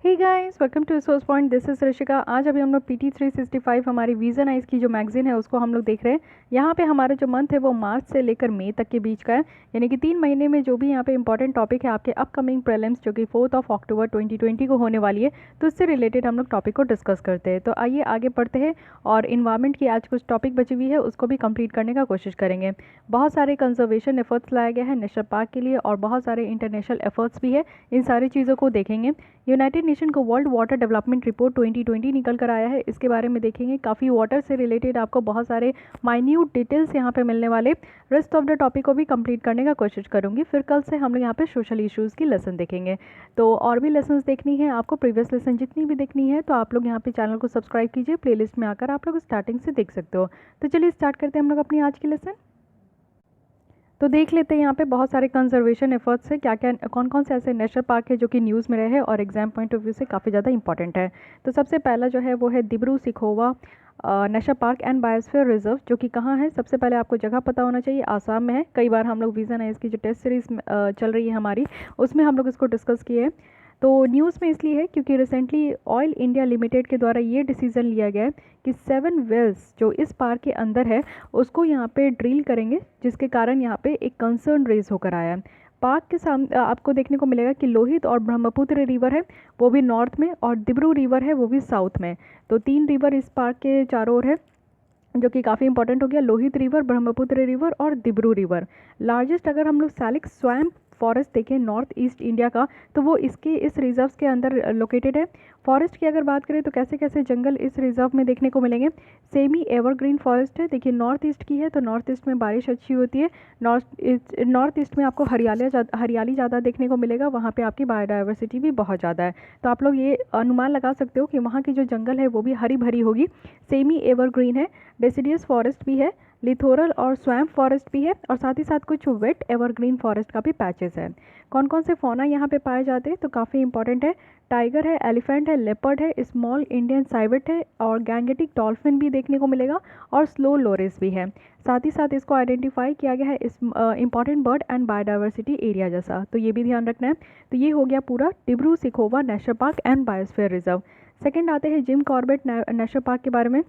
Hey guys, welcome to Source Point. This is Rishika. आज अभी हम लोग PT 365 हमारी विजन आइज की जो मैगजीन है उसको हम लोग देख रहे हैं। यहाँ पे हमारा जो मंथ है वो मार्च से लेकर मई तक के बीच का है, यानी कि 3 महीने में जो भी यहाँ पे इंपॉर्टेंट टॉपिक है आपके अपकमिंग प्रीलिम्स जो कि 4 अक्टूबर 2020 को होने वाली है, तो उससे रिलेटेड हम लोग टॉपिक को डिस्कस करते हैं। तो आइए आगे बढ़ते हैं और इन्वायरमेंट की आज कुछ टॉपिक बची हुई है उसको भी कंप्लीट करने का कोशिश करेंगे। बहुत सारे कंजर्वेशन एफर्ट्स लाए गए हैं नेशनल पार्क के लिए और बहुत सारे इंटरनेशनल एफर्ट्स भी है। इन सारी चीज़ों को देखेंगे। यूनाइटेड नेशन को वर्ल्ड वाटर डेवलपमेंट रिपोर्ट 2020 निकल कर आया है, इसके बारे में देखेंगे। काफ़ी वाटर से रिलेटेड आपको बहुत सारे माइन्यूट डिटेल्स यहाँ पे मिलने वाले। रेस्ट ऑफ द टॉपिक को भी कंप्लीट करने का कोशिश करूँगी। फिर कल से हम लोग यहाँ पे सोशल इश्यूज़ की लेसन देखेंगे। तो और भी लेसन्स देखनी है आपको, प्रीवियस लेसन जितनी भी देखनी है तो आप लोग यहाँ पे चैनल को सब्सक्राइब कीजिए। प्लेलिस्ट में आकर आप लोग स्टार्टिंग से देख सकते हो। तो चलिए स्टार्ट करते हैं हम लोग अपनी आज की लेसन। तो देख लेते हैं यहाँ पे बहुत सारे कंजर्वेशन एफर्ट्स है, क्या क्या कौन कौन से ऐसे नेशनल पार्क है जो कि न्यूज़ में रहे हैं और एग्जाम पॉइंट ऑफ व्यू से काफ़ी ज़्यादा इंपॉर्टेंट है। तो सबसे पहला जो है वो है Dibru Saikhowa national park and biosphere reserve, जो कि कहाँ है। सबसे पहले आपको जगह पता होना चाहिए, आसाम में है। कई बार हम लोग विजन है इसकी जो टेस्ट सीरीज चल रही है हमारी, उसमें हम लोग इसको डिस्कस किए हैं। तो न्यूज़ में इसलिए है क्योंकि रिसेंटली ऑयल इंडिया लिमिटेड के द्वारा ये डिसीज़न लिया गया है कि 7 वेल्स जो इस पार्क के अंदर है उसको यहाँ पे ड्रिल करेंगे, जिसके कारण यहाँ पे एक कंसर्न रेज होकर आया है। पार्क के सामने आपको देखने को मिलेगा कि लोहित और ब्रह्मपुत्र रिवर है वो भी नॉर्थ में, और दिब्रू रिवर है वो भी साउथ में। तो 3 रिवर इस पार्क के चारों ओर है, जो कि काफ़ी इंपॉर्टेंट हो गया। लोहित रिवर, ब्रह्मपुत्र रिवर और दिब्रू रिवर। लार्जेस्ट अगर हम लोग सैलिक स्वैम्प फॉरेस्ट देखें नॉर्थ ईस्ट इंडिया का, तो वो इसके इस रिजर्व के अंदर लोकेटेड है। फॉरेस्ट की अगर बात करें तो कैसे कैसे जंगल इस रिजर्व में देखने को मिलेंगे। सेमी एवरग्रीन फॉरेस्ट है, देखिए नॉर्थ ईस्ट की है तो नॉर्थ ईस्ट में बारिश अच्छी होती है। नॉर्थ ईस्ट में आपको हरियाली ज़्यादा देखने को मिलेगा, वहाँ पे आपकी बायोडाइवर्सिटी भी बहुत ज़्यादा है। तो आप लोग ये अनुमान लगा सकते हो कि वहाँ की जो जंगल है वो भी हरी भरी होगी। सेमी एवरग्रीन है। डेसिडियस फॉरेस्ट भी है, लिथोरल और स्वैम्प फॉरेस्ट भी है, और साथ ही साथ कुछ वेट एवरग्रीन फॉरेस्ट का भी पैचेस है। कौन कौन से फौना यहाँ पे पाए जाते हैं तो काफ़ी इंपॉर्टेंट है। टाइगर है, एलिफेंट है, लेपर्ड है, स्मॉल इंडियन साइवेट है, और गैंगेटिक डॉल्फिन भी देखने को मिलेगा, और स्लो लोरिस भी है। साथ ही साथ इसको आइडेंटिफाई किया गया है इस important bird and biodiversity area जैसा, तो ये भी ध्यान रखना है। तो ये हो गया पूरा Dibru Saikhowa national park and biosphere reserve. Second आते हैं जिम कॉर्बेट नेशनल पार्क के बारे में।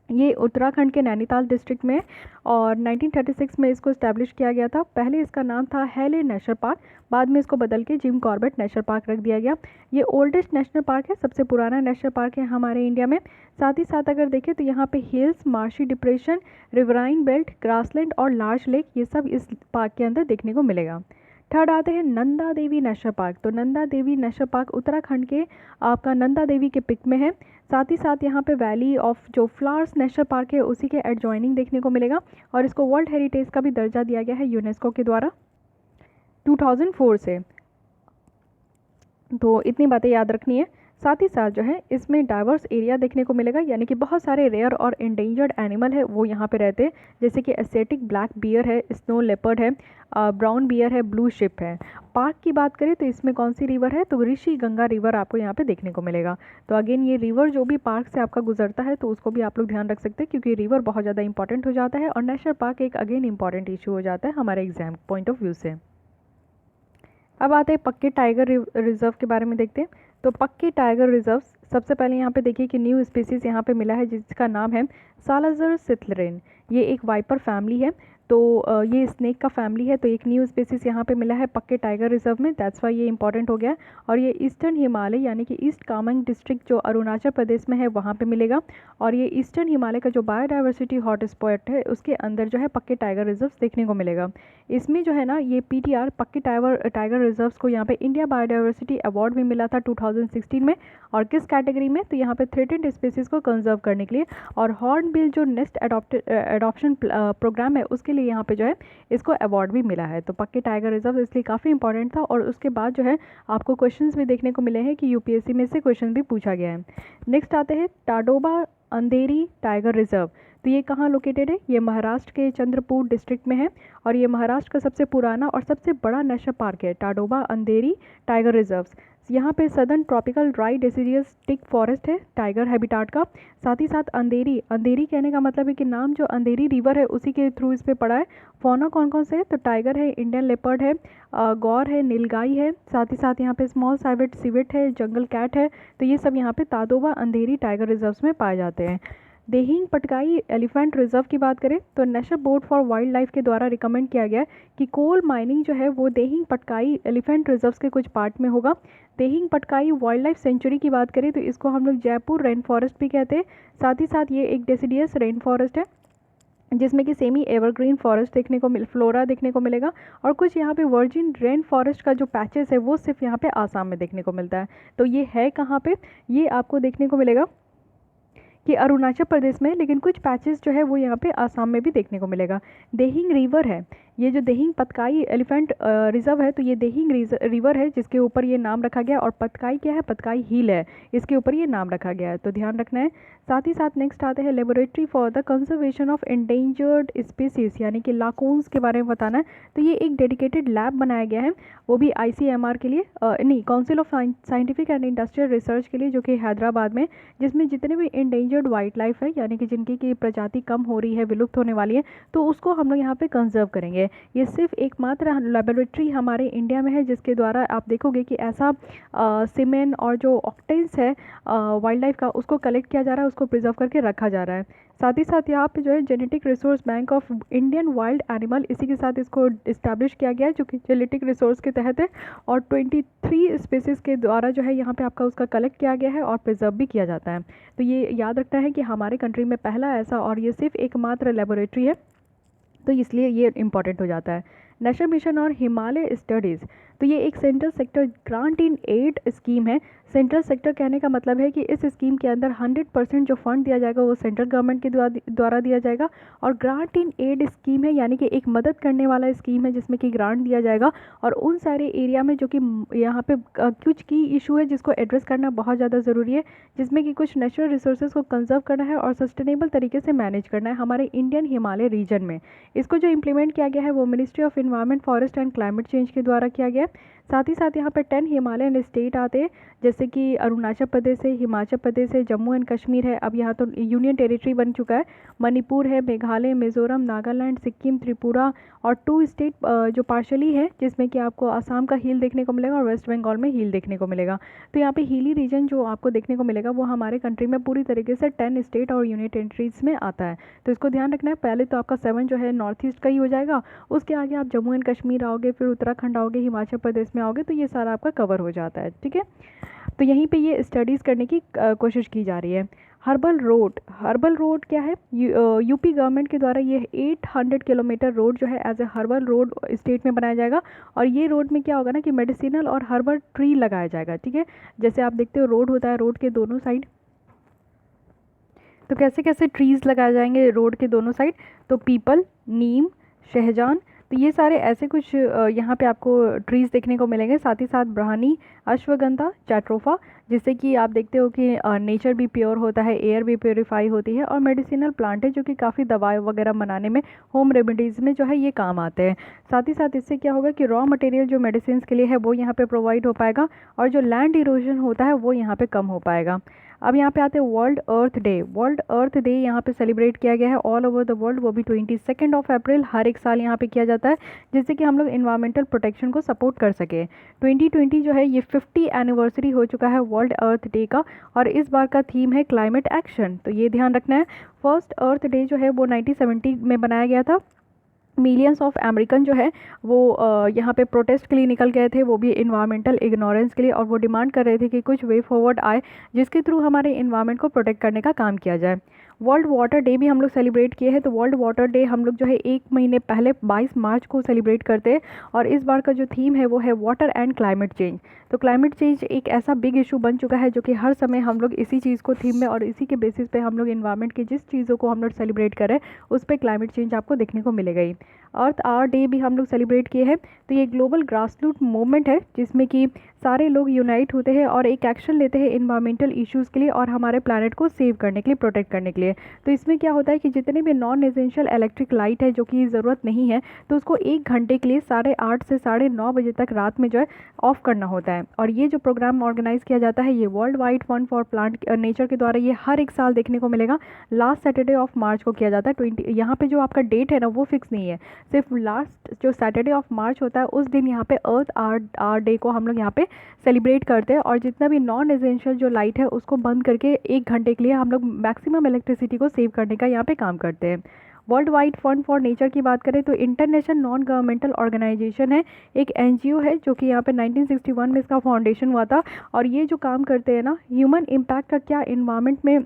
ये उत्तराखंड के नैनीताल डिस्ट्रिक्ट में, और 1936 में इसको इस्टेब्लिश किया गया था। पहले इसका नाम था हैले नेशनल पार्क, बाद में इसको बदल के जिम कॉर्बेट नेशनल पार्क रख दिया गया। ये ओल्डेस्ट नेशनल पार्क है, सबसे पुराना नेशनल पार्क है हमारे इंडिया में। साथ ही साथ अगर देखें तो यहाँ पे hills, marshy depression, riverine belt, grassland और लार्ज लेक, ये सब इस पार्क के अंदर देखने को मिलेगा। थर्ड आते हैं नंदा देवी नेशनल पार्क। तो नंदा देवी नेशनल पार्क उत्तराखंड के आपका नंदा देवी के पिक में है। साथ ही साथ यहाँ पे वैली ऑफ जो फ्लावर्स नेशनल पार्क है उसी के एडजॉइनिंग देखने को मिलेगा, और इसको वर्ल्ड हेरिटेज का भी दर्जा दिया गया है यूनेस्को के द्वारा 2004 से। तो इतनी बातें याद रखनी है। साथ ही साथ जो है इसमें डाइवर्स एरिया देखने को मिलेगा, यानी कि बहुत सारे रेयर और इंडेंजर्ड एनिमल है वो यहाँ पे रहते हैं, जैसे कि एशियाटिक ब्लैक बियर है, स्नो लेपर्ड है, ब्राउन बियर है, ब्लू शिप है। पार्क की बात करें तो इसमें कौन सी रिवर है तो ऋषि गंगा रिवर आपको यहाँ पे देखने को मिलेगा। तो अगेन ये रिवर जो भी पार्क से आपका गुजरता है तो उसको भी आप लोग ध्यान रख सकते हैं, क्योंकि रिवर बहुत ज़्यादा इंपॉर्टेंट हो जाता है, और नेशनल पार्क एक अगेन इंपॉर्टेंट इशू हो जाता है हमारे एग्जाम पॉइंट ऑफ व्यू से। अब आते हैं पक्के टाइगर रिजर्व के बारे में देखते हैं। तो पक्के टाइगर रिजर्व, सबसे पहले यहाँ पे देखिए कि न्यू स्पीसीज़ यहाँ पे मिला है जिसका नाम है सालाज़र सिथलेरेन। ये एक वाइपर फैमिली है, तो ये स्नेक का फैमिली है। तो एक न्यू स्पीसीज़ यहाँ पे मिला है पक्के टाइगर रिजर्व में, दैट्स वाई ये इंपॉर्टेंट हो गया। और ये ईस्टर्न हिमालय यानी कि ईस्ट कामेंग डिस्ट्रिक्ट जो अरुणाचल प्रदेश में है वहाँ पे मिलेगा। और ये ईस्टर्न हिमालय का जो बायोडाइवर्सिटी हॉट स्पॉट है उसके अंदर जो है पक्के टाइगर रिजर्व देखने को मिलेगा। इसमें जो है ना ये PTR पक्के टाइगर रिजर्व्स को यहाँ पे इंडिया बायोडाइवर्सिटी अवार्ड भी मिला था 2016 में। और किस कैटेगरी में तो यहाँ पे थ्रेटेंड स्पीसीज़ को कंजर्व करने के लिए, और हॉर्नबिल जो नेस्ट एडॉप्शन प्रोग्राम है उसके लिए यहाँ पे जो है इसको अवार्ड भी मिला है। तो पक्के टाइगर रिजर्व इसलिए काफ़ी इंपॉर्टेंट था। और उसके बाद जो है आपको क्वेश्चंस भी देखने को मिले हैं कि UPSC में से क्वेश्चन भी पूछा गया है। नेक्स्ट आते हैं टाडोबा अंधेरी टाइगर रिजर्व। तो ये कहाँ लोकेटेड है, ये महाराष्ट्र के चंद्रपुर डिस्ट्रिक्ट में है, और ये महाराष्ट्र का सबसे पुराना और सबसे बड़ा नेशनल पार्क है टाडोबा अंधेरी टाइगर रिजर्व्स। यहाँ पे सदर्न ट्रॉपिकल ड्राई डेसिडियस टिक फॉरेस्ट है टाइगर हैबिटाट का। साथ ही साथ अंधेरी, अंधेरी कहने का मतलब है कि नाम जो अंधेरी रिवर है उसी के थ्रू इस पे पड़ा है। फौना कौन कौन से है, तो टाइगर है, इंडियन लेपर्ड है, गौर है, नीलगाई है, साथ ही साथ यहाँ पे स्मॉल साइवेट सिवेट है, जंगल कैट है। तो ये सब यहाँ पे तादोबा अंधेरी टाइगर रिजर्व्स में पाए जाते हैं। देहिंग पटकाई एलिफेंट रिजर्व की बात करें तो national Board for Wild life के द्वारा रिकमेंड किया गया है कि कोल माइनिंग जो है वो देहिंग पटकाई एलिफेंट रिजर्व्स के कुछ पार्ट में होगा। Dehing Patkai wild life sanctuary की बात करें तो इसको हम लोग जयपुर रेन फॉरेस्ट भी कहते हैं। साथ ही साथ ये एक डेसिडियस रेन फॉरेस्ट है जिसमें कि सेमी एवरग्रीन फॉरेस्ट देखने को फ्लोरा देखने को मिलेगा। और कुछ यहाँ पे वर्जिन रेन फॉरेस्ट का जो पैचेस है वो सिर्फ यहाँ पे आसाम में देखने को मिलता है। तो ये है कहाँ पे, ये आपको देखने को मिलेगा कि अरुणाचल प्रदेश में, लेकिन कुछ पैचेस जो है वो यहाँ पे आसाम में भी देखने को मिलेगा। देहिंग रिवर है, ये जो देहिंग पतकाई एलिफेंट रिजर्व है तो ये देहिंग रिवर है जिसके ऊपर ये नाम रखा गया। और पतकाई क्या है, पतकाई हिल है, इसके ऊपर ये नाम रखा गया है, तो ध्यान रखना है। साथ ही साथ नेक्स्ट आते हैं laboratory for the conservation of endangered species यानी कि लाकून्स के बारे में बताना है। तो ये एक डेडिकेटेड लैब बनाया गया है, वो भी ICMR के लिए नहीं, council of scientific and industrial research के लिए, जो कि हैदराबाद में, जिसमें जितने भी एंडेंजर्ड वाइल्ड लाइफ है यानी कि जिनकी की प्रजाति कम हो रही है, विलुप्त होने वाली है, तो उसको हम लोग यहाँ पे कंजर्व करेंगे। ये सिर्फ एकमात्र लेबोरेटरी हमारे इंडिया में है जिसके द्वारा आप देखोगे कि ऐसा सीमेन और जो ऑक्टेन्स है वाइल्ड लाइफ का उसको कलेक्ट किया जा रहा है, उसको प्रिजर्व करके रखा जा रहा है। साथ ही साथ यहाँ पे जो है genetic resource bank of Indian wild animal, इसी के साथ इसको इस्टेब्लिश किया गया है जो कि जेनेटिक रिसोर्स के तहत है। और 23 स्पेसीज के द्वारा जो है यहाँ पे आपका उसका कलेक्ट किया गया है और प्रिजर्व भी किया जाता है। तो ये याद रखना है कि हमारे कंट्री में पहला ऐसा, और ये सिर्फ एकमात्र लेबोरेटरी है, तो इसलिए ये इम्पॉर्टेंट हो जाता है। नेशनल मिशन और हिमालय स्टडीज़, तो ये एक central sector grant in aid scheme है। सेंट्रल सेक्टर कहने का मतलब है कि इस स्कीम के अंदर 100% जो फंड दिया जाएगा वो सेंट्रल गवर्नमेंट के द्वारा दिया जाएगा। और ग्रांट इन एड स्कीम है यानी कि एक मदद करने वाला स्कीम है जिसमें कि ग्रांट दिया जाएगा। और उन सारे एरिया में जो कि यहाँ पे कुछ की इशू है जिसको एड्रेस करना बहुत ज़्यादा ज़रूरी है, जिसमें कि कुछ नेचुरल रिसोर्सेज को कंजर्व करना है और सस्टेनेबल तरीके से मैनेज करना है हमारे इंडियन हिमालय रीजन में। इसको जो इम्प्लीमेंट किया गया है वो ministry of environment, forest and climate change के द्वारा किया गया है। साथ ही साथ यहाँ पे 10 हिमालयन स्टेट आते हैं जैसे कि अरुणाचल प्रदेश है, हिमाचल प्रदेश है, जम्मू एंड कश्मीर है, अब यहाँ तो यूनियन टेरिटरी बन चुका है, मणिपुर है, मेघालय, मिजोरम, नागालैंड, सिक्किम, त्रिपुरा, और 2 स्टेट जो पार्शली है जिसमें कि आपको आसाम का हिल देखने को मिलेगा और वेस्ट बंगाल में हिल देखने को मिलेगा। तो यहाँ पे हिली रीजन जो आपको देखने को मिलेगा वो हमारे कंट्री में पूरी तरीके से 10 स्टेट और यूनियन टेरिटरीज में आता है, तो इसको ध्यान रखना है। पहले तो आपका 7 जो है नॉर्थ ईस्ट का ही हो जाएगा, उसके आगे आप जम्मू एंड कश्मीर आओगे, फिर उत्तराखंड आओगे, हिमाचल प्रदेश में आओगे, तो ये सारा आपका कवर हो जाता है। ठीक है, तो यहीं पे ये स्टडीज़ करने की कोशिश की जा रही है। हर्बल रोड, हर्बल रोड क्या है, यूपी गवर्नमेंट के द्वारा ये 800 किलोमीटर रोड जो है as a herbal road state में बनाया जाएगा। और ये रोड में क्या होगा ना कि मेडिसिनल और हर्बल ट्री लगाया जाएगा। ठीक है, जैसे आप देखते हो रोड होता है, रोड के दोनों साइड तो कैसे कैसे ट्रीज़ लगाए जाएंगे रोड के दोनों साइड, तो पीपल, नीम, शहजान, तो ये सारे ऐसे कुछ यहाँ पे आपको ट्रीज़ देखने को मिलेंगे। साथ ही साथ ब्राह्नी, अश्वगंधा, जैट्रोफा, जिससे कि आप देखते हो कि नेचर भी प्योर होता है, एयर भी प्योरीफाई होती है, और मेडिसिनल प्लांट है जो कि काफ़ी दवाई वगैरह बनाने में, होम रेमेडीज़ में जो है ये काम आते हैं। साथ ही साथ इससे क्या होगा कि रॉ मटेरियल जो मेडिसिन के लिए है वो यहाँ पे प्रोवाइड हो पाएगा, और जो लैंड इरोजन होता है वो यहाँ पे कम हो पाएगा। अब यहाँ पे आते हैं वर्ल्ड अर्थ डे। वर्ल्ड अर्थ डे यहाँ पे सेलिब्रेट किया गया है ऑल ओवर द वर्ल्ड, वो भी 22 अप्रैल हर एक साल यहाँ पे किया जाता है, जिससे कि हम लोग इन्वायरमेंटल प्रोटेक्शन को सपोर्ट कर सके। 2020 जो है ये 50 एनिवर्सरी हो चुका है वर्ल्ड अर्थ डे का, और इस बार का थीम है क्लाइमेट एक्शन, तो ये ध्यान रखना है। फर्स्ट अर्थ डे जो है वो 1970 में बनाया गया था। मिलियंस ऑफ अमेरिकन जो है वो यहाँ पे प्रोटेस्ट के लिए निकल गए थे, वो भी इन्वायरमेंटल इग्नोरेंस के लिए, और वो डिमांड कर रहे थे कि कुछ वे फॉरवर्ड आए जिसके थ्रू हमारे इन्वायरमेंट को प्रोटेक्ट करने का काम किया जाए। वर्ल्ड वाटर डे भी हम लोग सेलिब्रेट किए हैं, तो वर्ल्ड वाटर डे हम लोग जो है 1 महीने पहले 22 मार्च को सेलिब्रेट करते हैं, और इस बार का जो थीम है वो है वाटर एंड क्लाइमेट चेंज। तो क्लाइमेट चेंज एक ऐसा बिग इशू बन चुका है जो कि हर समय हम लोग इसी चीज़ को थीम में और इसी के बेसिस पे हम लोग इन्वायरमेंट की जिस चीज़ों को हम लोग सेलिब्रेट करें उस पर क्लाइमेट चेंज आपको देखने को मिलेगा ही। अर्थ आवर डे भी हम लोग सेलिब्रेट किए हैं, तो ये ग्लोबल ग्रासरूट मूवमेंट है जिसमें कि सारे लोग यूनाइट होते हैं और एक एक्शन लेते हैं इन्वायरमेंटल इश्यूज़ के लिए और हमारे प्लानट को सेव करने के लिए, प्रोटेक्ट करने के लिए। है। तो इसमें क्या होता है कि जितने भी नॉन एसेंशियल इलेक्ट्रिक लाइट है जो कि ज़रूरत नहीं है, तो उसको 1 घंटे के लिए 8:30 से 9:30 बजे तक रात में जो है ऑफ़ करना होता है। और ये जो प्रोग्राम ऑर्गेनाइज़ किया जाता है, ये world wide fund for plant nature के द्वारा ये हर एक साल देखने को मिलेगा। लास्ट सैटरडे ऑफ मार्च को किया जाता है। 20 यहाँ पे जो आपका डेट है ना वो फिक्स नहीं है, सिर्फ लास्ट जो सैटरडे ऑफ मार्च होता है उस दिन यहाँ पे अर्थ आर डे को हम लोग यहाँ पे सेलिब्रेट करते हैं। और जितना भी नॉन एसेंशियल जो लाइट है उसको बंद करके 1 घंटे के लिए हम लोग मैक्सिमम इलेक्ट्रिसिटी को सेव करने का यहाँ पे काम करते हैं। World wide fund for nature की बात करें तो इंटरनेशनल नॉन गवर्नमेंटल ऑर्गेनाइजेशन है, एक एनजीओ है जो कि यहाँ पे 1961 में इसका फाउंडेशन हुआ था। और ये जो काम करते हैं ना, ह्यूमन इम्पैक्ट का क्या इन्वायरमेंट में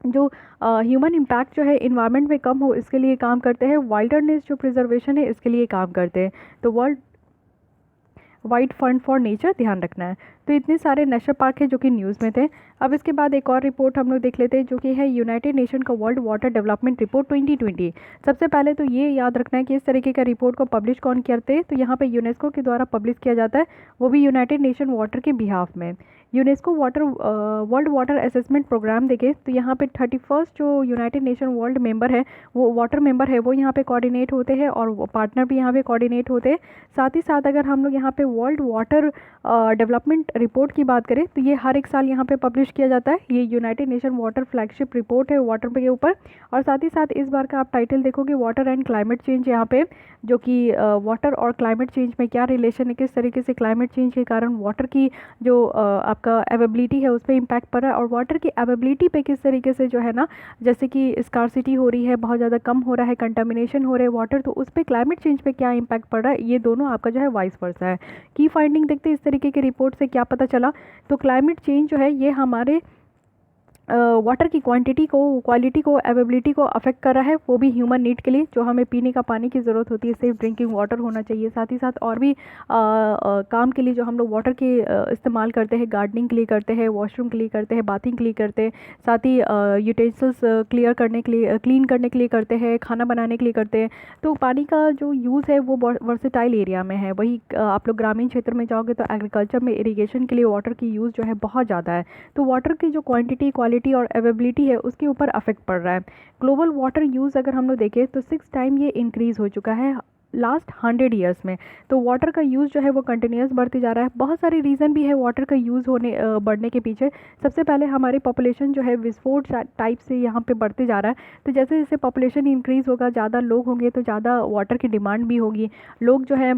जो ह्यूमन इम्पैक्ट जो है इन्वायरमेंट में कम हो इसके लिए काम करते हैं। वाइल्डरनेस जो प्रिजर्वेशन है इसके लिए काम करते हैं। तो world wide fund for nature ध्यान रखना है। तो इतने सारे नेशनल पार्क है जो कि न्यूज़ में थे। अब इसके बाद एक और रिपोर्ट हम लोग देख लेते हैं जो कि है यूनाइटेड नेशन का वर्ल्ड वाटर डेवलपमेंट रिपोर्ट 2020। सबसे पहले तो ये याद रखना है कि इस तरीके का रिपोर्ट को पब्लिश कौन करते हैं, तो यहाँ पे यूनेस्को के द्वारा पब्लिश किया जाता है, वो भी यूनाइटेड नेशन वाटर के बिहाफ में। UNESCO world water assessment programme देखे तो यहाँ पे 31 जो यूनाइटेड नेशन वर्ल्ड मेंबर है, वो वाटर मेंबर है, वो यहाँ पे कोऑर्डिनेट होते हैं और पार्टनर भी यहाँ पे कोऑर्डिनेट होते हैं। साथ ही साथ अगर हम लोग यहाँ पे वर्ल्ड वाटर डेवलपमेंट रिपोर्ट की बात करें तो ये हर एक साल यहाँ पे पब्लिश किया जाता है। ये United Nation water flagship report है वाटर के ऊपर। और साथ ही साथ इस बार का आप टाइटल देखोगे वाटर एंड क्लाइमेट चेंज, यहाँ पे जो कि वाटर और क्लाइमेट चेंज में क्या रिलेशन है, किस तरीके से क्लाइमेट चेंज के कारण वाटर की जो आपका अवेबिलिटी है उस पर इम्पैक्ट पड़ रहा है, और वाटर की अवेबिलिटी पे किस तरीके से जो है ना, जैसे कि स्कार्सिटी हो रही है, बहुत ज़्यादा कम हो रहा है, कंटामिनेशन हो रहा है वाटर, तो उस पर क्लाइमेट चेंज पे क्या इम्पैक्ट पड़ रहा है, ये दोनों आपका जो है वाइस वर्सा है। की फाइंडिंग देखते हैं इस तरीके की रिपोर्ट से क्या पता चला, तो क्लाइमेट चेंज जो है ये हमारे वाटर की क्वांटिटी को, क्वालिटी को, अवेबिलिटी को अफेक्ट कर रहा है, वो भी ह्यूमन नीड के लिए। जो हमें पीने का पानी की ज़रूरत होती है, सिर्फ ड्रिंकिंग वाटर होना चाहिए। साथ ही साथ और भी काम के लिए जो हम लोग वाटर के इस्तेमाल करते हैं, गार्डनिंग के लिए करते हैं, वॉशरूम के लिए करते हैं, बाथिंग के लिए करते हैं, साथ ही यूटेंसिल्स क्लियर करने के लिए, क्लीन करने के लिए करते हैं, खाना बनाने के लिए करते हैं। तो पानी का जो यूज़ है वो वर्सेटाइल एरिया में है। वही आप लोग ग्रामीण क्षेत्र में जाओगे तो एग्रीकल्चर में इरीगेशन के लिए वाटर की यूज़ जो है बहुत ज़्यादा है। तो वाटर की जो क्वांटिटी, क्वालिटी और अवेबिलिटी है उसके ऊपर अफेक्ट पड़ रहा है। ग्लोबल वाटर यूज़ अगर हम लोग देखें तो 6 टाइम ये इंक्रीज़ हो चुका है लास्ट 100 ईयर्स में। तो वाटर का यूज़ जो है वो कंटिन्यूस बढ़ते जा रहा है। बहुत सारे रीज़न भी है वाटर का यूज़ होने बढ़ने के पीछे। सबसे पहले हमारी पॉपुलेशन जो है विस्फोट टाइप से यहाँ पे बढ़ते जा रहा है। तो जैसे जैसे पॉपुलेशन इंक्रीज़ होगा, ज़्यादा लोग होंगे तो ज़्यादा वाटर की डिमांड भी होगी। लोग जो है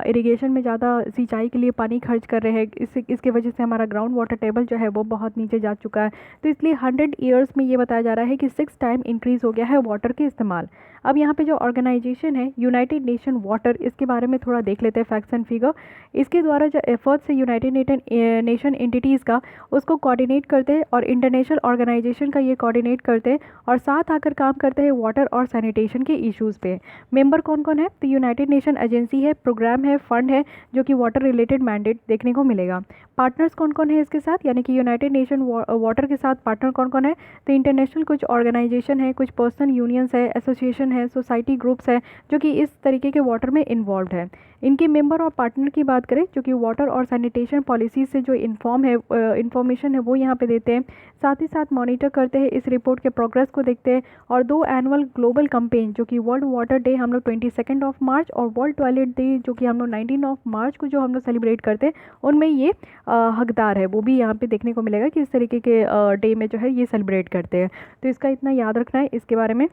इरीगेशन में ज़्यादा सिंचाई के लिए पानी खर्च कर रहे हैं, इसके वजह से हमारा ग्राउंड वाटर टेबल जो है वो बहुत नीचे जा चुका है। तो इसलिए 100 ईयर्स में ये बताया जा रहा है कि 6 टाइम इंक्रीज़ हो गया है वाटर के इस्तेमाल। अब यहाँ पे जो ऑर्गेनाइजेशन है यूनाइटेड नेशन वाटर, इसके बारे में थोड़ा देख लेते हैं फैक्ट्स एंड फिगर। इसके द्वारा जो एफर्ट्स है यूनाइटेड नेशन एंटिटीज़ का, उसको कोऑर्डिनेट करते हैं और इंटरनेशनल ऑर्गेनाइजेशन का ये कोऑर्डिनेट करते हैं और साथ आकर काम करते हैं वाटर और सैनिटेशन के इश्यूज़ पे। मेंबर कौन कौन है, तो यूनाइटेड नेशन एजेंसी है, प्रोग्राम है, फंड है जो कि वाटर रिलेटेड मैंडेट देखने को मिलेगा। पार्टनर्स कौन कौन है इसके साथ, यानी कि यूनाइटेड नेशन वाटर के साथ पार्टनर कौन कौन है, तो इंटरनेशनल कुछ ऑर्गेनाइजेशन है, कुछ पर्सनल यूनियंस है, एसोसिएशन है, सोसाइटी ग्रुप्स है जो कि इस तरीके के वाटर में इन्वॉल्व है। इनके मेंबर और पार्टनर की बात करें जो कि वाटर और सैनिटेशन पॉलिसी से जो इन्फॉर्मेशन है वो यहाँ पे देते हैं। साथ ही साथ मॉनिटर करते हैं, इस रिपोर्ट के प्रोग्रेस को देखते हैं। और 2 एनुअल ग्लोबल कैंपेन जो कि वर्ल्ड वाटर डे हम लोग 22 ऑफ मार्च और वर्ल्ड टॉयलेट डे जो कि हम लोग 19 ऑफ मार्च को जो हम लोग सेलिब्रेट करते हैं, उनमें ये हकदार है। वो भी यहाँ पे देखने को मिलेगा कि इस तरीके के डे में जो है ये सेलिब्रेट करते हैं। तो इसका इतना याद रखना है इसके बारे में।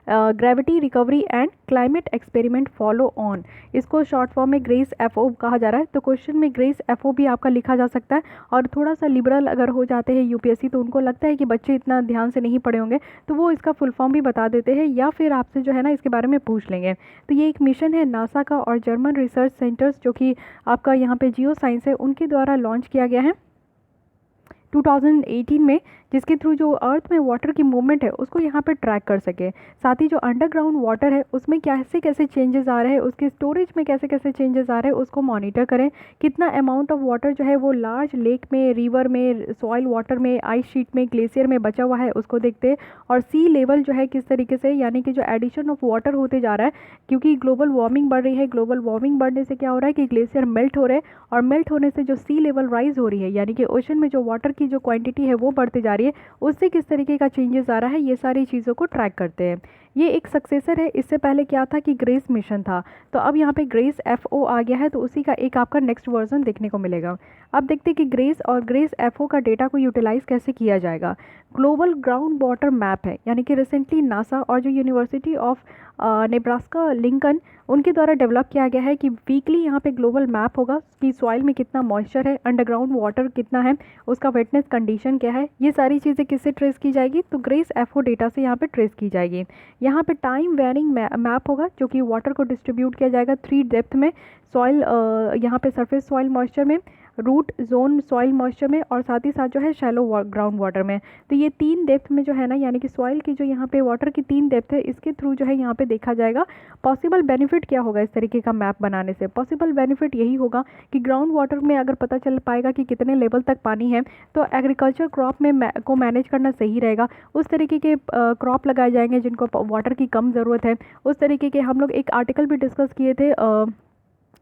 Gravity recovery and climate experiment follow on, इसको शॉर्ट फॉर्म में ग्रेस एफओ कहा जा रहा है। तो क्वेश्चन में ग्रेस एफओ भी आपका लिखा जा सकता है। और थोड़ा सा लिबरल अगर हो जाते हैं यूपीएससी तो उनको लगता है कि बच्चे इतना ध्यान से नहीं पढ़े होंगे, तो वो इसका फुल फॉर्म भी बता देते हैं या फिर आपसे जो है ना इसके बारे में पूछ लेंगे। तो ये एक मिशन है नासा का और जर्मन रिसर्च सेंटर्स जो कि आपका यहाँ पे जियो साइंस है, उनके द्वारा लॉन्च किया गया है 2018 में, जिसके थ्रू जो अर्थ में वाटर की मूवमेंट है उसको यहाँ पे ट्रैक कर सके। साथ ही जो अंडरग्राउंड वाटर है उसमें कैसे कैसे चेंजेस आ रहे हैं, उसके स्टोरेज में कैसे कैसे चेंजेस आ रहे हैं उसको मॉनिटर करें। कितना अमाउंट ऑफ वाटर जो है वो लार्ज लेक में, रिवर में, सॉइल वाटर में, आइस शीट में, ग्लेशियर में बचा हुआ है उसको देखते हैं। और सी लेवल जो है किस तरीके से, यानी कि जो एडिशन ऑफ वाटर होते जा रहा है, क्योंकि ग्लोबल वार्मिंग बढ़ रही है। ग्लोबल वार्मिंग बढ़ने से क्या हो रहा है कि ग्लेशियर मेल्ट हो रहे हैं और मेल्ट होने से जो सी लेवल राइज हो रही है, यानी कि ओशन में जो वाटर की जो क्वांटिटी है वो बढ़ती जा रही है। है उससे किस तरीके का चेंजेस आ रहा है, ये सारी चीज़ों को ट्रैक करते हैं। ये एक सक्सेसर है। इससे पहले क्या था कि ग्रेस मिशन था, तो अब यहाँ पे ग्रेस FO आ गया है, तो उसी का एक आपका नेक्स्ट वर्जन देखने को मिलेगा। अब देखते हैं कि ग्रेस और ग्रेस FO का डेटा को यूटिलाइज कैसे किया जाएगा। ग्लोबल ग्राउंड वाटर मैप है, यानी कि रिसेंटली नासा और जो यूनिवर्सिटी ऑफ नेब्रास्का लिंकन उनके द्वारा डेवलप किया गया है कि वीकली यहाँ पे ग्लोबल मैप होगा कि सॉइल में कितना मॉइस्चर है, अंडरग्राउंड वाटर कितना है, उसका वेटनेस कंडीशन क्या है, ये सारी चीज़ें किससे ट्रेस की जाएगी, तो ग्रेस FO डेटा से यहाँ पे ट्रेस की जाएगी। यहाँ पे टाइम वेरिंग मैप होगा जो कि वाटर को डिस्ट्रीब्यूट किया जाएगा 3 डेप्थ में, सॉइल यहाँ पे सरफेस सॉइल मॉइस्चर में, रूट जोन सॉइल मॉइस्चर में, और साथ ही साथ जो है शैलो ग्राउंड वाटर में। तो ये 3 डेप्थ में जो है ना, यानी कि सॉइल की जो यहाँ पे वाटर की 3 डेप्थ है, इसके थ्रू जो है यहाँ पे देखा जाएगा पॉसिबल बेनिफिट क्या होगा इस तरीके का मैप बनाने से। पॉसिबल बेनिफिट यही होगा कि ग्राउंड वाटर में अगर पता चल पाएगा कि कितने लेवल तक पानी है, तो एग्रीकल्चर क्रॉप में को मैनेज करना सही रहेगा। उस तरीके के क्रॉप लगाए जाएंगे जिनको वाटर की कम ज़रूरत है। उस तरीके के हम लोग एक आर्टिकल भी डिस्कस किए थे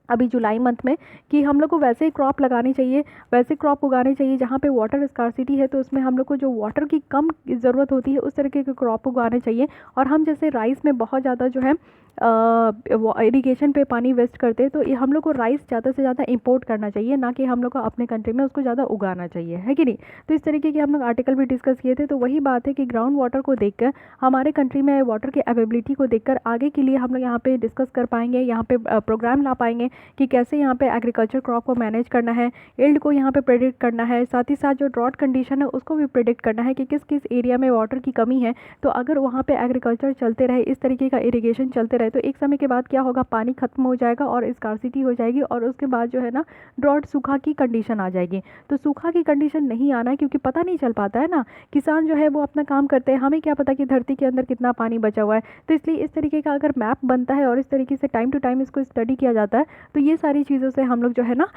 अभी जुलाई मंथ में, कि हम लोग को वैसे ही क्रॉप लगानी चाहिए, वैसे क्रॉप उगाने चाहिए जहाँ पे वाटर स्कार्सिटी है, तो उसमें हम लोग को जो वाटर की कम ज़रूरत होती है उस तरीके के क्रॉप उगाने चाहिए। और हम जैसे राइस में बहुत ज़्यादा जो है इरिगेशन पे पानी वेस्ट करते हैं, तो ये हम लोग को राइस ज़्यादा से ज़्यादा इंपोर्ट करना चाहिए, ना कि हम लोग को अपने कंट्री में उसको ज़्यादा उगाना चाहिए, है कि नहीं। तो इस तरीके के हम लोग आर्टिकल भी डिस्कस किए थे। तो वही बात है कि ग्राउंड वाटर को देखकर, हमारे कंट्री में वाटर की अवेलेबिलिटी को देखकर आगे के लिए हम लोग यहाँ पे डिस्कस कर पाएंगे, यहाँ पे प्रोग्राम ला पाएंगे कि कैसे यहाँ पे एग्रीकल्चर क्रॉप को मैनेज करना है, यील्ड को यहाँ पे प्रेडिक्ट करना है, साथ ही साथ जो ड्रॉट कंडीशन है उसको भी प्रेडिक्ट करना है कि किस किस एरिया में वाटर की कमी है। तो अगर वहाँ पे एग्रीकल्चर चलते रहे, इस तरीके का इरिगेशन चलते रहे, तो एक समय के बाद क्या होगा, पानी खत्म हो जाएगा और स्कार्सिटी हो जाएगी, और उसके बाद जो है ना ड्रॉट सूखा की कंडीशन आ जाएगी। तो सूखा की कंडीशन नहीं आना है, क्योंकि पता नहीं चल पाता है ना, किसान जो है वो अपना काम करते हैं, हमें क्या पता कि धरती के अंदर कितना पानी बचा हुआ है। तो इसलिए इस तरीके का अगर मैप बनता है और इस तरीके से टाइम टू टाइम इसको स्टडी किया जाता है, तो ये सारी चीज़ों से हम लोग जो है ना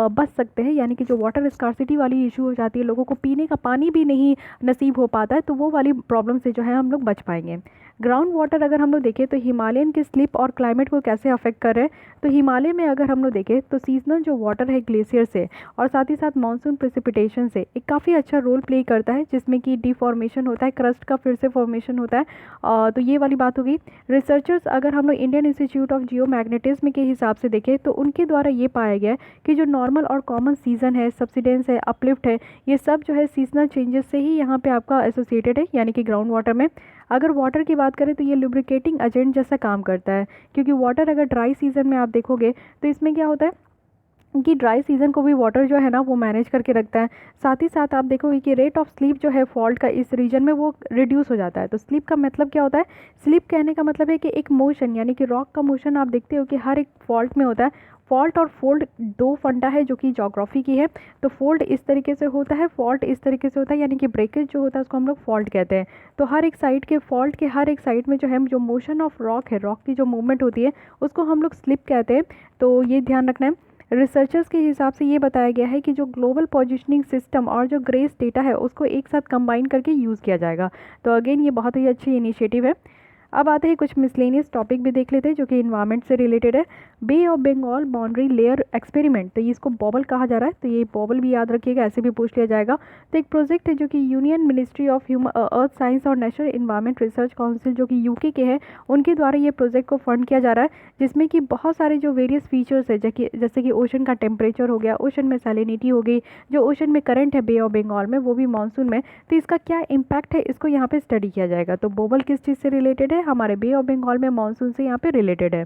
बच सकते हैं। यानी कि जो वाटर स्कार्सिटी वाली इशू हो जाती है, लोगों को पीने का पानी भी नहीं नसीब हो पाता है, तो वो वाली प्रॉब्लम से जो है हम लोग बच पाएंगे। ग्राउंड वाटर अगर हम लोग देखें तो हिमालयन के स्लिप और क्लाइमेट को कैसे अफेक्ट कर रहे हैं, तो हिमालय में अगर हम लोग देखें तो सीजनल जो वाटर है ग्लेशियर से और साथ ही साथ मानसून प्रेसिपिटेशन से एक काफ़ी अच्छा रोल प्ले करता है, जिसमें कि डिफॉर्मेशन होता है, क्रस्ट का फिर से फॉर्मेशन होता है। तो ये वाली बात होगी। रिसर्चर्स अगर हम लोग इंडियन इंस्टीट्यूट ऑफ जियोमैग्नेटिज्म के हिसाब से देखें तो उनके द्वारा ये पाया गया है कि जो नॉर्मल और कॉमन सीजन है, सब्सिडेंस है, अपलिफ्ट है, ये सब जो है सीजनल चेंजेस से ही यहाँ पे आपका एसोसिएटेड है। यानी कि ग्राउंड वाटर में अगर वाटर की बात करें तो ये लुब्रिकेटिंग एजेंट जैसा काम करता है, क्योंकि वाटर अगर ड्राई सीजन में आप देखोगे तो इसमें क्या होता है कि ड्राई सीजन को भी वाटर जो है ना वो मैनेज करके रखता है। साथ ही साथ आप देखोगे कि रेट ऑफ स्लीप जो है फॉल्ट का इस रीजन में वो रिड्यूस हो जाता है। तो स्लीप का मतलब क्या होता है, स्लीप कहने का मतलब है कि एक मोशन, यानी कि रॉक का मोशन आप देखते हो कि हर एक फॉल्ट में होता है। फॉल्ट और फोल्ड दो फंडा है जो कि ज्योग्राफी की है। तो फोल्ड इस तरीके से होता है, फॉल्ट इस तरीके से होता है, यानी कि ब्रेकेज जो होता है उसको हम लोग फॉल्ट कहते हैं। तो हर एक साइड के फॉल्ट के हर एक साइड में जो है जो मोशन ऑफ रॉक है, रॉक की जो मूवमेंट होती है उसको हम लोग स्लिप कहते हैं। तो ये ध्यान रखना है। रिसर्चर्स के हिसाब से ये बताया गया है कि जो ग्लोबल पोजिशनिंग सिस्टम और जो ग्रेस डेटा है उसको एक साथ कंबाइन करके यूज़ किया जाएगा। तो अगेन ये बहुत ही अच्छी इनिशिएटिव है। अब आते हैं कुछ मिसलेनियस टॉपिक भी देख लेते हैं जो कि इन्वायरमेंट से रिलेटेड है। Bay of Bengal boundary layer experiment, तो ये इसको बॉबल कहा जा रहा है, तो ये बॉबल भी याद रखिएगा, ऐसे भी पूछ लिया जाएगा। तो एक प्रोजेक्ट है जो कि union ministry of earth science और नेशनल इन्वायरमेंट रिसर्च काउंसिल जो कि यूके के हैं उनके द्वारा ये प्रोजेक्ट को फंड किया जा रहा है, जिसमें कि बहुत सारे जो वेरियस फीचर्स है जैसे कि ओशन का टेम्परेचर हो गया, ओशन में सैलिनिटी हो गई, जो ओशन में करंट है बे ऑफ बंगाल में वो भी मानसून में, तो इसका क्या इम्पैक्ट है इसको यहाँ पे स्टडी किया जाएगा। तो बॉबल किस चीज़ से रिलेटेड है, हमारे बे ऑफ बंगाल में मानसून से यहाँ पे रिलेटेड है।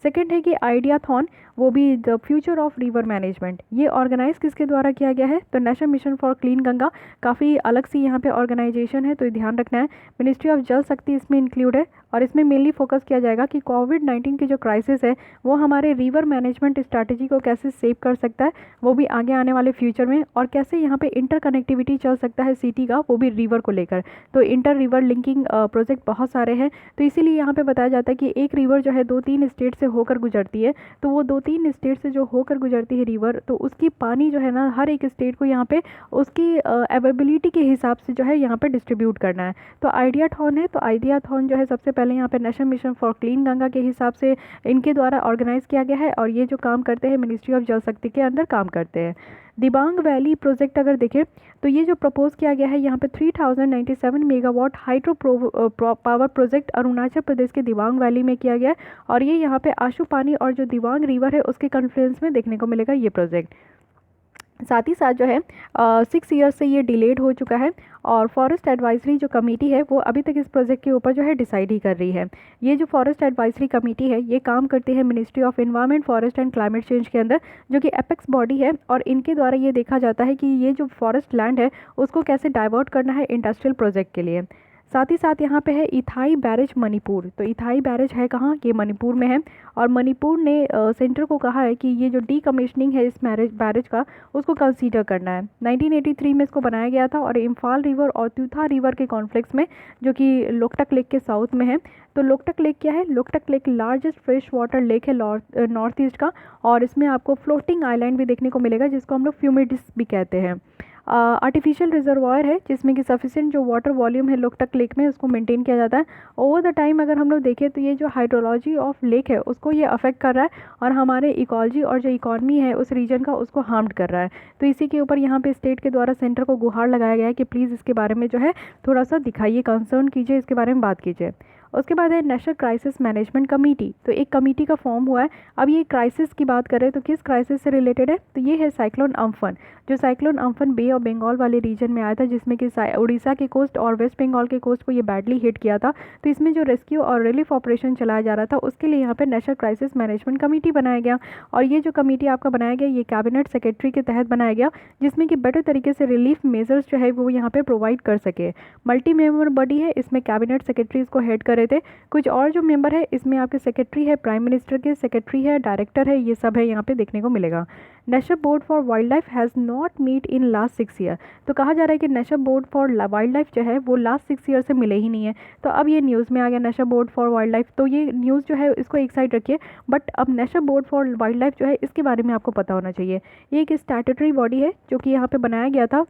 सेकेंड है कि आइडियाथॉन, वो भी the future of river management, ये ऑर्गेनाइज किसके द्वारा किया गया है, तो national mission for clean Ganga, काफ़ी अलग सी यहाँ पे ऑर्गेनाइजेशन है, तो ध्यान रखना है। मिनिस्ट्री ऑफ जल शक्ति इसमें इंक्लूड है और इसमें मेनली फोकस किया जाएगा कि कोविड-19 की जो क्राइसिस है वो हमारे रिवर मैनेजमेंट स्ट्रैटेजी को कैसे सेव कर सकता है, वो भी आगे आने वाले फ्यूचर में, और कैसे यहाँ पे इंटर कनेक्टिविटी चल सकता है सिटी का, वो भी रिवर को लेकर। तो इंटर रिवर लिंकिंग प्रोजेक्ट बहुत सारे हैं, तो इसीलिए यहाँ पे बताया जाता है कि एक रिवर जो है 2-3 स्टेट से होकर गुजरती है, तो वो 2-3 स्टेट से जो होकर गुजरती है रिवर, तो उसकी पानी जो है ना हर एक स्टेट को यहाँ पे उसकी अवेलेबिलिटी के हिसाब से जो है यहाँ पे डिस्ट्रीब्यूट करना है। तो आइडियाथॉन है, तो आइडियाथॉन जो है सबसे पहले यहाँ पे national mission for clean Ganga के हिसाब से इनके द्वारा ऑर्गेनाइज किया गया है, और ये जो काम करते हैं मिनिस्ट्री ऑफ जल शक्ति के अंदर काम करते हैं। दिबांग वैली प्रोजेक्ट अगर देखें तो ये जो प्रपोज किया गया है यहाँ पे 3097 megawatt hydro power project Arunachal Pradesh के दिबांग वैली में किया गया है और ये यहाँ पे आशु पानी और जो दिबांग रिवर है उसके कन्फ्लुएंस में देखने को मिलेगा ये प्रोजेक्ट। साथ ही साथ जो है 6 ईयर्स से ये डिलेड हो चुका है और फॉरेस्ट एडवाइजरी जो कमेटी है वो अभी तक इस प्रोजेक्ट के ऊपर जो है डिसाइड ही कर रही है। ये जो फॉरेस्ट एडवाइजरी कमेटी है ये काम करती है ministry of environment forest and climate change के अंदर, जो कि एपेक्स बॉडी है और इनके द्वारा ये देखा जाता है कि ये जो फॉरेस्ट लैंड है उसको कैसे डाइवर्ट करना है इंडस्ट्रियल प्रोजेक्ट के लिए। साथ ही साथ यहाँ पे है इथाई बैरेज मणिपुर। तो इथाई बैरेज है कहाँ, ये मणिपुर में है और मणिपुर ने सेंटर को कहा है कि ये जो डीकमिशनिंग है इस बैरेज का उसको कंसीडर करना है। 1983 में इसको बनाया गया था और इम्फाल रिवर और त्यूथा रिवर के कॉन्फ्लिक्ट्स में, जो कि लोकटक लेक के साउथ में है। तो लोकटक लेक क्या है, Loktak lake largest fresh water lake है नॉर्थ ईस्ट का और इसमें आपको फ्लोटिंग आइलैंड भी देखने को मिलेगा जिसको हम लोग फ्यूमिडिस भी कहते हैं। आर्टिफिशियल रिजर्वायर है जिसमें कि सफिशिएंट जो वाटर वॉल्यूम है लोकटक लेक में उसको मेंटेन किया जाता है। ओवर द टाइम अगर हम लोग देखें तो ये जो हाइड्रोलॉजी ऑफ लेक है उसको ये अफेक्ट कर रहा है और हमारे इकोलॉजी और जो इकॉनमी है उस रीजन का उसको हार्म्ड कर रहा है। तो इसी के ऊपर यहाँ पे स्टेट के द्वारा सेंटर को गुहार लगाया गया है कि प्लीज़ इसके बारे में जो है थोड़ा सा दिखाइए, कंसर्न कीजिए, इसके बारे में बात कीजिए। उसके बाद है नेशनल क्राइसिस मैनेजमेंट कमेटी। तो एक कमेटी का फॉर्म हुआ है। अब ये क्राइसिस की बात करें तो किस क्राइसिस से रिलेटेड है, तो ये है साइक्लोन अम्फन। जो cyclone Amphan Bay of Bengal वाले रीजन में आया था जिसमें कि उड़ीसा के कोस्ट और वेस्ट बंगाल के कोस्ट को ये बैडली हिट किया था। तो इसमें जो रेस्क्यू और रिलीफ ऑपरेशन चलाया जा रहा था उसके लिए यहाँ पे नेशनल क्राइसिस मैनेजमेंट कमेटी बनाया गया और ये जो कमेटी आपका बनाया गया ये कैबिनेट सेक्रेटरी के तहत बनाया गया जिसमें कि बेटर तरीके से रिलीफ मेजर्स जो है वो यहाँ पे प्रोवाइड कर सके। मल्टी मेंबर बॉडी है, इसमें कैबिनेट सेक्रेटरी इसको हेड कर रहे थे। कुछ और जो मेंबर है इसमें आपके सेक्रेटरी है, प्राइम मिनिस्टर के सेक्रेटरी है, डायरेक्टर है, ये सब है यहाँ पे देखने को मिलेगा। National Board for Wild Life has not meet in last 6 year. तो कहा जा रहा है कि National Board for Wild Life जो है वो लास्ट 6 ईयर से मिले ही नहीं है। तो अब ये न्यूज़ में आ गया national Board for Wild life. तो ये न्यूज़ जो है इसको एक साइड रखिए, बट अब national Board for Wild Life जो है इसके बारे में आपको पता होना चाहिए। ये एक स्टैट्यूटरी बॉडी है जो कि यहाँ पे बनाया गया था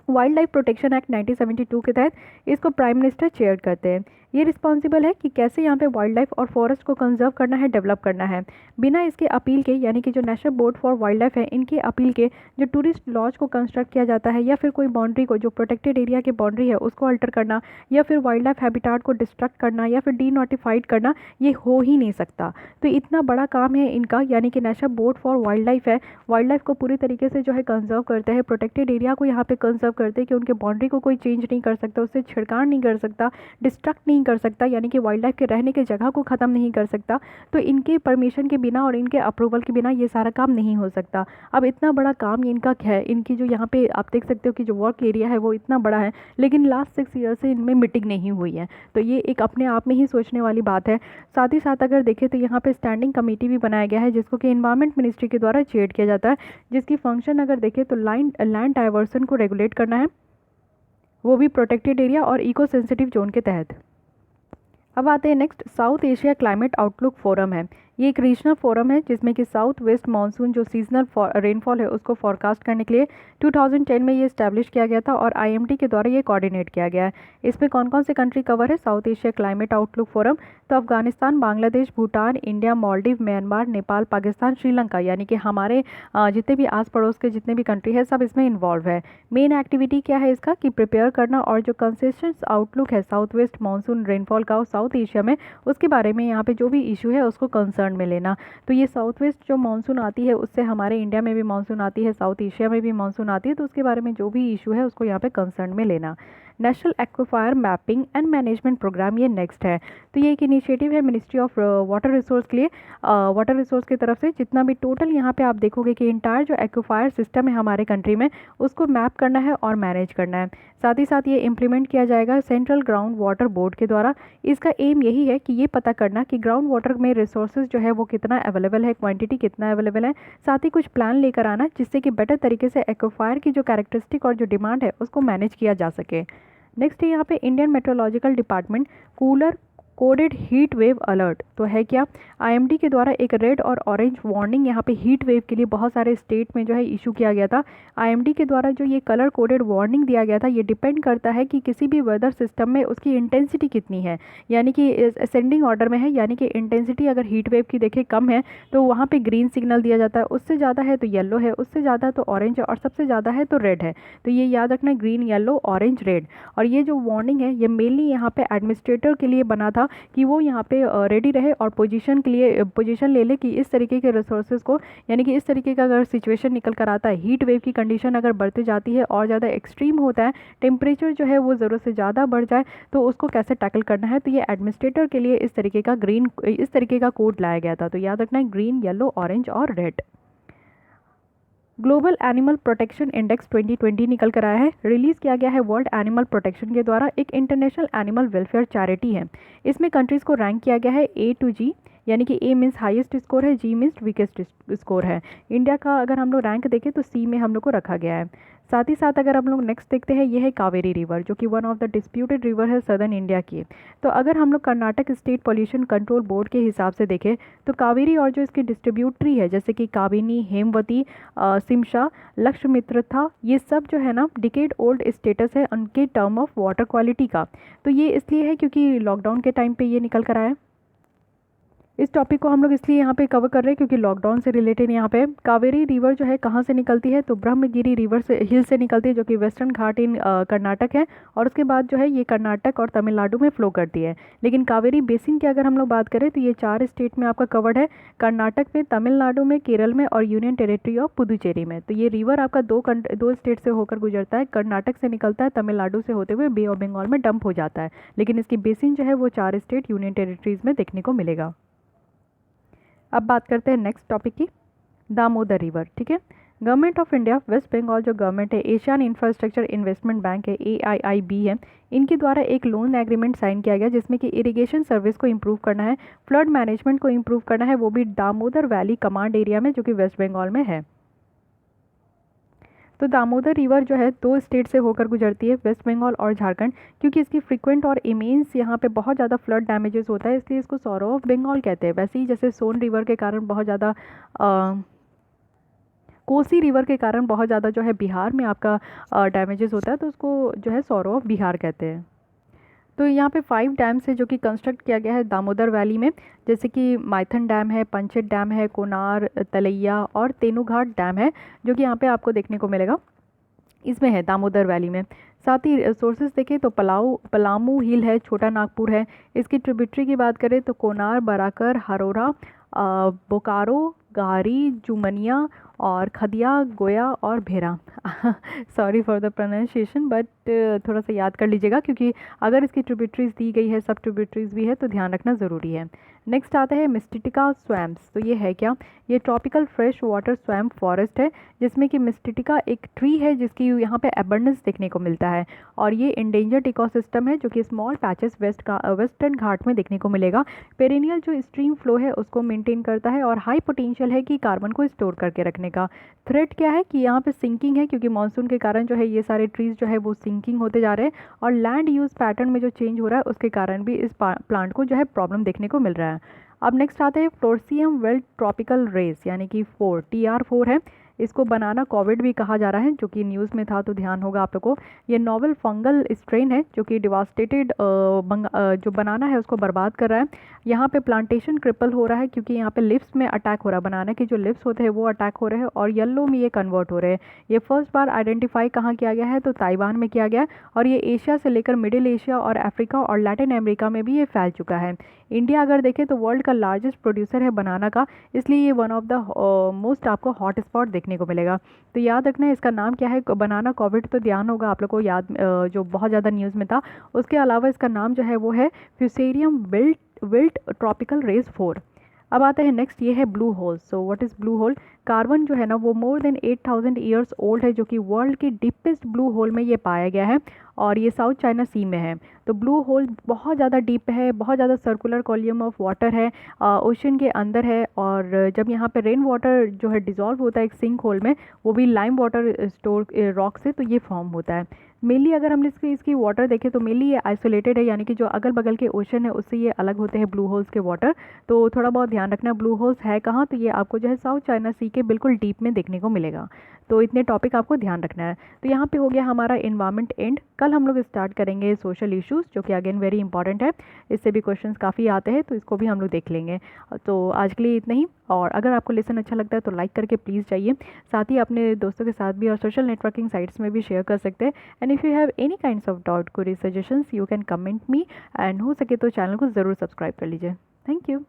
वाइल्ड लाइफ प्रोटेक्शन एक्ट 1972 के तहत। इसको प्राइम मिनिस्टर चेयर करते हैं। ये रिस्पॉन्सिबल है कि कैसे यहाँ पे वाइल्ड लाइफ और फॉरेस्ट को कंजर्व करना है, डेवलप करना है। बिना इसके अपील के, यानी कि जो national Board for Wild life है इनके अपील के जो टूरिस्ट लॉज को कंस्ट्रक्ट किया जाता है या फिर कोई बाउंड्री को, जो प्रोटेक्टेड एरिया की बाउंड्री है उसको अल्टर करना या फिर वाइल्ड लाइफ हैबिटाट को डिस्ट्रक्ट करना या फिर डीनोटिफाइड करना, ये हो ही नहीं सकता। तो इतना बड़ा काम है इनका, यानी कि National Board for Wild life है, वाइल्ड लाइफ को पूरी तरीके से जो है कंजर्व करते हैं, प्रोटेक्टेड एरिया को यहाँ पे कंजर्व करते हैं कि उनके बाउंड्री को कोई चेंज नहीं कर सकता, उससे छिड़काव नहीं कर सकता, डिस्ट्रक्ट नहीं कर सकता, यानी कि वाइल्ड लाइफ के रहने की जगह को ख़त्म नहीं कर सकता। तो इनके परमिशन के बिना और इनके अप्रूवल के बिना ये सारा काम नहीं हो सकता। अब इतना बड़ा काम इनका है, इनकी जो यहाँ पे आप देख सकते हो कि जो वर्क एरिया है वो इतना बड़ा है, लेकिन लास्ट 6 ईयर से इनमें मीटिंग नहीं हुई है। तो ये एक अपने आप में ही सोचने वाली बात है। साथ ही साथ अगर देखें तो यहाँ पे स्टैंडिंग कमेटी भी बनाया गया है जिसको कि एनवायरनमेंट मिनिस्ट्री के द्वारा चेयर किया जाता है, जिसकी फंक्शन अगर देखें तो लैंड डाइवर्सन को रेगुलेट करना है, वो भी प्रोटेक्टेड एरिया और इको सेंसिटिव जोन के तहत। अब आते हैं next, south Asia climate outlook forum है। ये एक रीजनल फोरम है जिसमें कि साउथ वेस्ट मानसून जो सीजनल रेनफॉल है उसको फॉरकास्ट करने के लिए 2010 में ये इस्टेब्लिश किया गया था और IMD के द्वारा ये कोऑर्डिनेट किया गया है। इसमें कौन कौन से कंट्री कवर है south Asia climate outlook forum, तो अफगानिस्तान, बांग्लादेश, भूटान, इंडिया, मालदीव, म्यांमार, नेपाल, पाकिस्तान, श्रीलंका, यानी कि हमारे जितने भी आस पड़ोस के जितने भी कंट्री है सब इसमें इन्वॉल्व है। मेन एक्टिविटी क्या है इसका कि प्रिपेयर करना और जो कंसिस्टेंट आउटलुक है साउथ वेस्ट मानसून रेनफॉल का साउथ एशिया में, उसके बारे में यहाँ पे जो भी इशू है उसको कंसर्न में लेना। तो ये साउथ वेस्ट जो मानसून आती है उससे हमारे इंडिया में भी मानसून आती है, साउथ एशिया में भी मानसून आती है, तो उसके बारे में जो भी इशू है उसको यहाँ पे कंसर्न में लेना। National Aquifer Mapping and Management Programme ये नेक्स्ट है। तो ये एक इनिशिएटिव है मिनिस्ट्री ऑफ वाटर रिसोर्स के लिए, वाटर रिसोर्स की तरफ से। जितना भी टोटल यहाँ पे आप देखोगे कि इंटायर जो एक्वाफायर सिस्टम है हमारे कंट्री में उसको मैप करना है और मैनेज करना है। साथ ही साथ ये इम्प्लीमेंट किया जाएगा सेंट्रल ग्राउंड वाटर बोर्ड के द्वारा। इसका एम यही है कि ये पता करना कि ग्राउंड वाटर में रिसोर्सेज जो है वो कितना अवेलेबल है, क्वांटिटी कितना अवेलेबल है, साथ ही कुछ प्लान लेकर आना जिससे कि बेटर तरीके से एक्वाफायर की जो कैरेक्टरिस्टिक और जो डिमांड है उसको मैनेज किया जा सके। नेक्स्ट है यहाँ पे Indian Meteorological Department colour coded heat wave alert. तो है क्या, आईएमडी के द्वारा एक रेड और ऑरेंज वार्निंग यहाँ पे हीट वेव के लिए बहुत सारे स्टेट में जो है इशू किया गया था। आईएमडी के द्वारा जो ये कलर कोडेड वार्निंग दिया गया था, ये डिपेंड करता है कि किसी भी वेदर सिस्टम में उसकी इंटेंसिटी कितनी है, यानी कि असेंडिंग ऑर्डर में है, यानी कि इंटेंसिटी अगर हीट वेव की देखें कम है तो वहाँ पे ग्रीन सिग्नल दिया जाता है, उससे ज़्यादा है तो येलो है, उससे ज़्यादा है तो ऑरेंज है, और सबसे ज़्यादा है तो रेड है। तो ये याद रखना, ग्रीन, येलो, ऑरेंज, रेड। और ये जो वार्निंग है ये मेनली यहाँ पे एडमिनिस्ट्रेटर के लिए बना था कि वो यहाँ पे रेडी रहे और पोजीशन के लिए पोजीशन ले ले कि इस तरीके के रिसोर्सेज को, यानी कि इस तरीके का अगर सिचुएशन निकल कर आता है, हीट वेव की कंडीशन अगर बढ़ती जाती है और ज़्यादा एक्सट्रीम होता है, टेम्परेचर जो है वो ज़रूरत से ज़्यादा बढ़ जाए, तो उसको कैसे टैकल करना है। तो ये एडमिनिस्ट्रेटर के लिए इस तरीके का कोड लाया गया था। तो याद रखना है, ग्रीन, येलो, ऑरेंज और red. Global animal protection index 2020 निकल कर आया है, रिलीज़ किया गया है वर्ल्ड एनिमल प्रोटेक्शन के द्वारा। एक इंटरनेशनल एनिमल वेलफेयर चैरिटी है। इसमें कंट्रीज़ को रैंक किया गया है A to G, यानी कि A मीन्स हाईएस्ट स्कोर है, G मीन्स वीकेस्ट स्कोर है। इंडिया का अगर हम लोग रैंक देखें तो C में हम लोग को रखा गया है। साथ ही साथ अगर हम लोग नेक्स्ट देखते हैं, ये है कावेरी रिवर, जो कि one of the disputed river है सदर्न इंडिया की। तो अगर हम लोग Karnataka state pollution control board के हिसाब से देखें तो कावेरी और जो इसकी डिस्ट्रीब्यूटरी है, जैसे कि काबिनी, हेमवती, सिमशा, लक्ष्यमित्र था, ये सब जो है ना डिकेड ओल्ड स्टेटस है उनके टर्म ऑफ वाटर क्वालिटी का। तो ये इसलिए है क्योंकि लॉकडाउन के टाइम पे ये निकल कर आया। इस टॉपिक को हम लोग इसलिए यहाँ पे कवर कर रहे हैं क्योंकि लॉकडाउन से रिलेटेड यहाँ पे कावेरी रिवर जो है कहाँ से निकलती है, तो ब्रह्मगिरी रिवर से, हिल से निकलती है, जो कि वेस्टर्न घाट इन कर्नाटक है, और उसके बाद जो है ये कर्नाटक और तमिलनाडु में फ्लो करती है। लेकिन कावेरी बेसिन की अगर हम लोग बात करें तो ये 4 स्टेट में आपका कवर्ड है, कर्नाटक में, तमिलनाडु में, केरल में और यूनियन टेरिटरी ऑफ पुदुचेरी में। तो ये रिवर आपका दो स्टेट से होकर गुजरता है, कर्नाटक से निकलता है, तमिलनाडु से होते हुए बे ऑफ बंगाल में डंप हो जाता है। लेकिन इसकी बेसिन जो है वो 4 स्टेट यूनियन टेरिटरीज में देखने को मिलेगा। अब बात करते हैं नेक्स्ट टॉपिक की, दामोदर रिवर। ठीक है, Government of India, West Bengal जो गवर्नमेंट है, एशियन इंफ्रास्ट्रक्चर इन्वेस्टमेंट बैंक है, AIIB है, इनके द्वारा एक लोन एग्रीमेंट साइन किया गया जिसमें कि इरिगेशन सर्विस को इम्प्रूव करना है, फ्लड मैनेजमेंट को इम्प्रूव करना है, वो भी दामोदर वैली कमांड एरिया में, जो कि वेस्ट बंगाल में है। तो दामोदर रिवर जो है 2 स्टेट से होकर गुजरती है, वेस्ट बंगाल और झारखंड। क्योंकि इसकी फ्रीक्वेंट और इमेंस यहाँ पे बहुत ज़्यादा फ्लड डैमेजेस होता है, इसलिए इसको सौरो ऑफ बंगाल कहते हैं। वैसे ही जैसे सोन रिवर के कारण बहुत ज़्यादा कोसी रिवर के कारण बहुत ज़्यादा जो है बिहार में आपका डैमेजेस होता है, तो उसको जो है सौरो ऑफ बिहार कहते हैं। तो यहाँ पे 5 डैम्स है जो कि कंस्ट्रक्ट किया गया है दामोदर वैली में, जैसे कि माइथन डैम है, पंचेत डैम है, कोनार, तलैया और तेनूघाट डैम है, जो कि यहाँ पे आपको देखने को मिलेगा, इसमें है दामोदर वैली में। साथ ही सोर्सेज देखें तो पलामू हिल है, छोटा नागपुर है। इसकी ट्रिब्यूटरी की बात करें तो कोनार, बराकर, हरोरा, बोकारो, गारी, जुमनिया और खदिया, गोया और भेरा। Sorry for the pronunciation, but थोड़ा सा याद कर लीजिएगा क्योंकि अगर इसकी ट्रिब्यूटरीज दी गई है, सब ट्रिब्यूटरीज भी है, तो ध्यान रखना ज़रूरी है। नेक्स्ट आता है मिस्टिटिका स्वैम्प्स। तो ये है क्या, ये tropical fresh water swamp forest है, जिसमें कि मिस्टिटिका एक ट्री है जिसकी यहाँ पे एबंडेंस देखने को मिलता है, और ये इंडेंजर्ड इकोसिस्टम है जो कि स्मॉल पैचेस वेस्टर्न घाट में देखने को मिलेगा। पेरिनियल जो स्ट्रीम फ्लो है उसको मेंटेन करता है, और हाई पोटेंशियल है कि कार्बन को स्टोर करके रखने का। थ्रेट क्या है कि यहाँ पे सिंकिंग है, क्योंकि मानसून के कारण जो है ये सारे ट्रीज जो है वो सिंकिंग होते जा रहे हैं, और लैंड यूज़ पैटर्न में जो चेंज हो रहा है उसके कारण भी इस प्लांट को जो है प्रॉब्लम देखने को मिल रहा है। अब नेक्स्ट आते हैं फ्लोरसियम वेल्ट ट्रॉपिकल रेस, यानी कि 4 TR4 है। इसको बनाना कोविड भी कहा जा रहा है, जो कि न्यूज़ में था, तो ध्यान होगा आप लोगों को। ये नोवेल फंगल स्ट्रेन है जो कि डिवास्टेटेड जो बनाना है उसको बर्बाद कर रहा है। यहाँ पे प्लांटेशन क्रिपल हो रहा है क्योंकि यहाँ पे लिप्स में अटैक हो रहा है, बनाना के जो लिप्स होते हैं वो अटैक हो रहे हैं, और येलो में ये कन्वर्ट हो रहे हैं। ये फर्स्ट बार आइडेंटिफाई कहाँ किया गया है, तो ताइवान में किया गया, और ये एशिया से लेकर मिडिल एशिया और अफ्रीका और लैटिन अमेरिका में भी ये फैल चुका है। इंडिया अगर देखें तो वर्ल्ड का लार्जेस्ट प्रोड्यूसर है बनाना का, इसलिए ये वन ऑफ द मोस्ट आपको हॉट स्पॉट देखने को मिलेगा। तो याद रखना है इसका नाम क्या है, बनाना कोविड, तो ध्यान होगा आप लोग को, याद जो बहुत ज़्यादा न्यूज़ में था। उसके अलावा इसका नाम जो है वो है फ्यूसेरियम विल्ट ट्रॉपिकल रेस 4। अब आता है नेक्स्ट, ये है blue hole. So what is blue hole? Carbon जो है ना वो मोर देन 8000 ईयर्स ओल्ड है, जो कि वर्ल्ड की डीपेस्ट ब्लू होल में ये पाया गया है और ये साउथ चाइना सी में है। तो ब्लू होल बहुत ज़्यादा डीप है, बहुत ज़्यादा सर्कुलर कॉल्यूम ऑफ वाटर है, ओशन के अंदर है। और जब यहाँ पे रेन वाटर जो है डिज़ोल्व होता है एक सिंक होल में, वो भी लाइम वाटर स्टोर रॉक से, तो ये फॉर्म होता है। मेनली अगर हम इसकी वाटर देखें तो मेनली ये आइसोलेटेड है, यानी कि जो अगल बगल के ओशन है उससे ये अलग होते हैं ब्लू होल्स के वाटर। तो थोड़ा बहुत ध्यान रखना, ब्लू होल्स है कहाँ, तो ये आपको जो है साउथ चाइना सी के बिल्कुल डीप में देखने को मिलेगा। तो इतने टॉपिक आपको ध्यान रखना है। तो यहाँ पे हो गया हमारा एनवायरनमेंट एंड। कल हम लोग स्टार्ट करेंगे सोशल इश्यूज़, जो कि अगेन वेरी इंपॉर्टेंट है। इससे भी क्वेश्चंस काफ़ी आते हैं, तो इसको भी हम लोग देख लेंगे। तो आज के लिए इतना ही, और अगर आपको लेसन अच्छा लगता है तो लाइक करके प्लीज़ जाइए, साथ ही अपने दोस्तों के साथ भी और सोशल नेटवर्किंग साइट्स में भी शेयर कर सकते हैं। And if you have any kinds of doubt, query, suggestions, you can comment me, and हो सके तो चैनल को ज़रूर सब्सक्राइब कर लीजिए। Thank you.